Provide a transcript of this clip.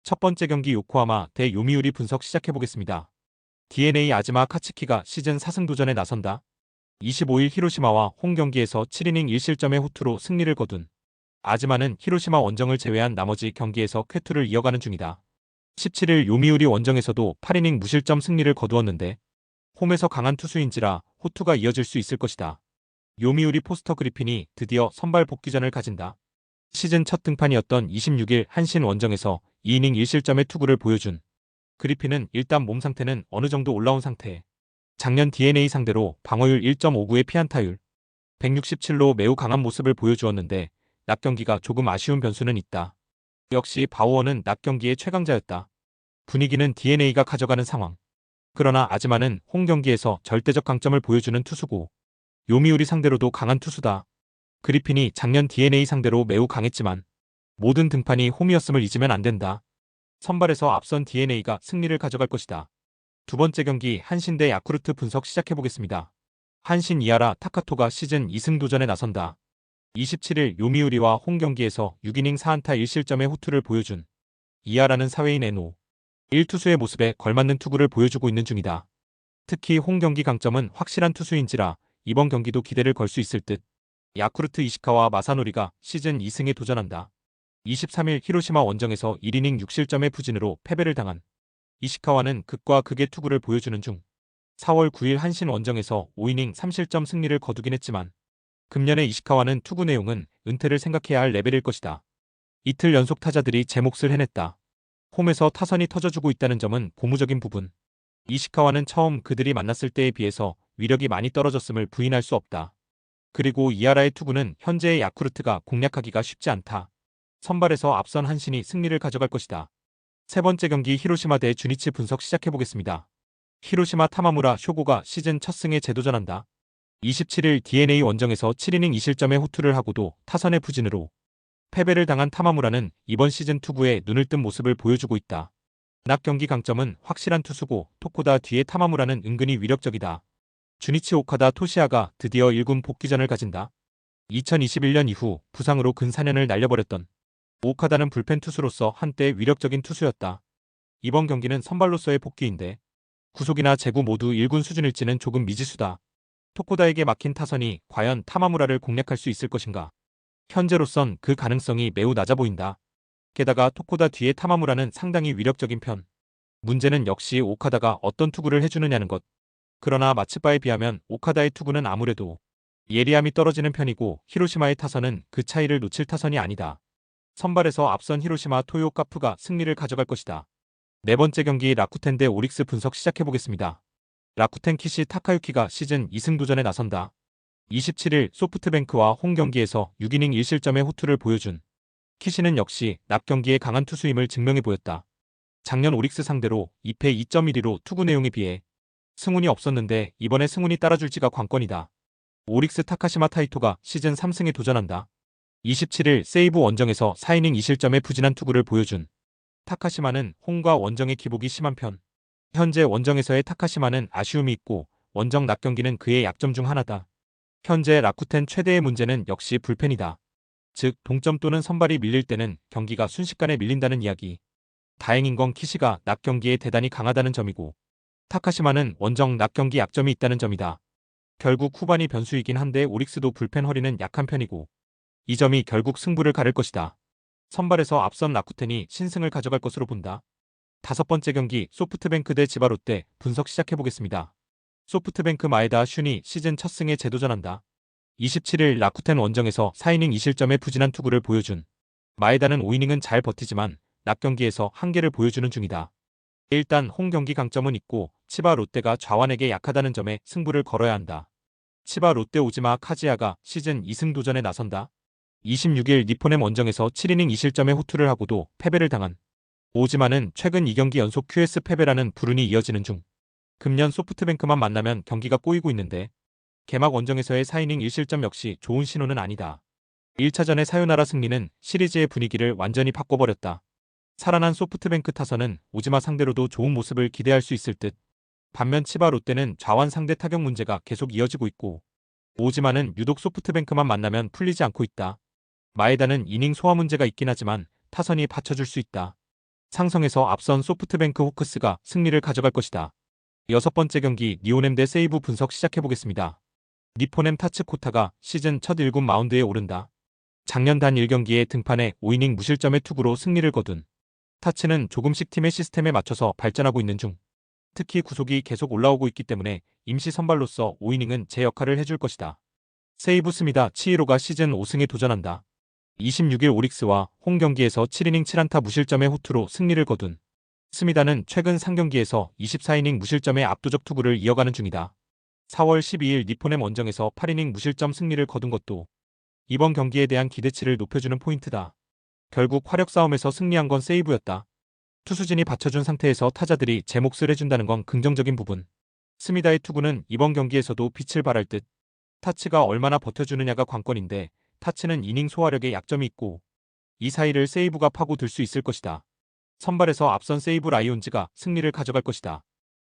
첫 번째 경기 요코하마 대 요미우리 분석 시작해보겠습니다. DNA 아즈마 카츠키가 시즌 4승 도전에 나선다. 25일 히로시마와 홈 경기에서 7이닝 1실점의 호투로 승리를 거둔 아즈마는 히로시마 원정을 제외한 나머지 경기에서 쾌투를 이어가는 중이다. 17일 요미우리 원정에서도 8이닝 무실점 승리를 거두었는데 홈에서 강한 투수인지라 호투가 이어질 수 있을 것이다. 요미우리 포스터 그리핀이 드디어 선발 복귀전을 가진다. 시즌 첫 등판이었던 26일 한신 원정에서 2이닝 1실점의 투구를 보여준 그리핀은 일단 몸 상태는 어느 정도 올라온 상태. 작년 DNA 상대로 방어율 1.59의 피안타율, 167로 매우 강한 모습을 보여주었는데 낮 경기가 조금 아쉬운 변수는 있다. 역시 바우어는 낮 경기의 최강자였다. 분위기는 DNA가 가져가는 상황. 그러나 아즈마는 홈 경기에서 절대적 강점을 보여주는 투수고 요미우리 상대로도 강한 투수다. 그리핀이 작년 DNA 상대로 매우 강했지만 모든 등판이 홈이었음을 잊으면 안 된다. 선발에서 앞선 DNA가 승리를 가져갈 것이다. 두 번째 경기 한신 대 야쿠르트 분석 시작해보겠습니다. 한신 이하라 타카토가 시즌 2승 도전에 나선다. 27일 요미우리와 홈 경기에서 6이닝 4안타 1실점의 호투를 보여준 이하라는 사회인 NO 1투수의 모습에 걸맞는 투구를 보여주고 있는 중이다. 특히 홈 경기 강점은 확실한 투수인지라 이번 경기도 기대를 걸 수 있을 듯. 야쿠르트 이시카와 마사노리가 시즌 2승에 도전한다. 23일 히로시마 원정에서 1이닝 6실점의 부진으로 패배를 당한 이시카와는 극과 극의 투구를 보여주는 중 4월 9일 한신 원정에서 5이닝 3실점 승리를 거두긴 했지만 금년의 이시카와는 투구 내용은 은퇴를 생각해야 할 레벨일 것이다. 이틀 연속 타자들이 제 몫을 해냈다. 홈에서 타선이 터져주고 있다는 점은 고무적인 부분. 이시카와는 처음 그들이 만났을 때에 비해서 위력이 많이 떨어졌음을 부인할 수 없다. 그리고 이하라의 투구는 현재의 야쿠르트가 공략하기가 쉽지 않다. 선발에서 앞선 한신이 승리를 가져갈 것이다. 세 번째 경기 히로시마 대 주니치 분석 시작해보겠습니다. 히로시마 타마무라 쇼고가 시즌 첫 승에 재도전한다. 27일 DNA 원정에서 7이닝 2실점의 호투를 하고도 타선의 부진으로 패배를 당한 타마무라는 이번 시즌 투구에 눈을 뜬 모습을 보여주고 있다. 낮 경기 강점은 확실한 투수고 토코다 뒤에 타마무라는 은근히 위력적이다. 주니치 오카다 토시아가 드디어 1군 복귀전을 가진다. 2021년 이후 부상으로 근 4년을 날려버렸던 오카다는 불펜 투수로서 한때 위력적인 투수였다. 이번 경기는 선발로서의 복귀인데 구속이나 제구 모두 1군 수준일지는 조금 미지수다. 토코다에게 막힌 타선이 과연 타마무라를 공략할 수 있을 것인가? 현재로선 그 가능성이 매우 낮아 보인다. 게다가 토코다 뒤에 타마무라는 상당히 위력적인 편. 문제는 역시 오카다가 어떤 투구를 해주느냐는 것. 그러나 마츠바에 비하면 오카다의 투구는 아무래도 예리함이 떨어지는 편이고 히로시마의 타선은 그 차이를 놓칠 타선이 아니다. 선발에서 앞선 히로시마 토요 카프가 승리를 가져갈 것이다. 네 번째 경기 라쿠텐 대 오릭스 분석 시작해보겠습니다. 라쿠텐 키시 타카유키가 시즌 2승 도전에 나선다. 27일 소프트뱅크와 홈 경기에서 6이닝 1실점의 호투를 보여준 키시는 역시 낮 경기에 강한 투수임을 증명해 보였다. 작년 오릭스 상대로 2패 2.12로 투구 내용에 비해 승운이 없었는데 이번에 승운이 따라줄지가 관건이다. 오릭스 타카시마 타이토가 시즌 3승에 도전한다. 27일 세이브 원정에서 4이닝 2실점의 부진한 투구를 보여준 타카시마는 홈과 원정의 기복이 심한 편. 현재 원정에서의 타카시마는 아쉬움이 있고 원정 낮 경기는 그의 약점 중 하나다. 현재 라쿠텐 최대의 문제는 역시 불펜이다. 즉 동점 또는 선발이 밀릴 때는 경기가 순식간에 밀린다는 이야기. 다행인 건 키시가 낮 경기에 대단히 강하다는 점이고 타카시마는 원정 낮 경기 약점이 있다는 점이다. 결국 후반이 변수이긴 한데 오릭스도 불펜 허리는 약한 편이고 이 점이 결국 승부를 가를 것이다. 선발에서 앞선 라쿠텐이 신승을 가져갈 것으로 본다. 다섯 번째 경기 소프트뱅크 대 지바롯데 분석 시작해보겠습니다. 소프트뱅크 마에다 슌이 시즌 첫 승에 재도전한다. 27일 라쿠텐 원정에서 4이닝 2실점의 부진한 투구를 보여준 마에다는 5이닝은 잘 버티지만 낮 경기에서 한계를 보여주는 중이다. 일단 홈 경기 강점은 있고 치바 롯데가 좌완에게 약하다는 점에 승부를 걸어야 한다. 치바 롯데 오지마 카지야가 시즌 2승 도전에 나선다. 26일 니포넴 원정에서 7이닝 2실점의 호투를 하고도 패배를 당한 오지마는 최근 2경기 연속 QS 패배라는 불운이 이어지는 중 금년 소프트뱅크만 만나면 경기가 꼬이고 있는데 개막 원정에서의 4이닝 1실점 역시 좋은 신호는 아니다. 1차전의 사요나라 승리는 시리즈의 분위기를 완전히 바꿔버렸다. 살아난 소프트뱅크 타선은 오지마 상대로도 좋은 모습을 기대할 수 있을 듯. 반면 치바 롯데는 좌완 상대 타격 문제가 계속 이어지고 있고 오지마는 유독 소프트뱅크만 만나면 풀리지 않고 있다. 마에다는 이닝 소화 문제가 있긴 하지만 타선이 받쳐줄 수 있다. 상성에서 앞선 소프트뱅크 호크스가 승리를 가져갈 것이다. 여섯 번째 경기 니오넴 대 세이브 분석 시작해보겠습니다. 니포넴 타츠코타가 시즌 첫 1군 마운드에 오른다. 작년 단 1경기에 등판해 5이닝 무실점의 투구로 승리를 거둔 타츠는 조금씩 팀의 시스템에 맞춰서 발전하고 있는 중. 특히 구속이 계속 올라오고 있기 때문에 임시 선발로서 5이닝은 제 역할을 해줄 것이다. 세이브 스미다 치히로가 시즌 5승에 도전한다. 26일 오릭스와 홈 경기에서 7이닝 7안타 무실점의 호투로 승리를 거둔 스미다는 최근 3경기에서 24이닝 무실점의 압도적 투구를 이어가는 중이다. 4월 12일 니포넴 원정에서 8이닝 무실점 승리를 거둔 것도 이번 경기에 대한 기대치를 높여주는 포인트다. 결국 화력 싸움에서 승리한 건 세이브였다. 투수진이 받쳐준 상태에서 타자들이 제 몫을 해준다는 건 긍정적인 부분. 스미다의 투구는 이번 경기에서도 빛을 발할 듯. 타츠가 얼마나 버텨주느냐가 관건인데 타츠는 이닝 소화력에 약점이 있고 이 사이를 세이브가 파고들 수 있을 것이다. 선발에서 앞선 세이브 라이온즈가 승리를 가져갈 것이다.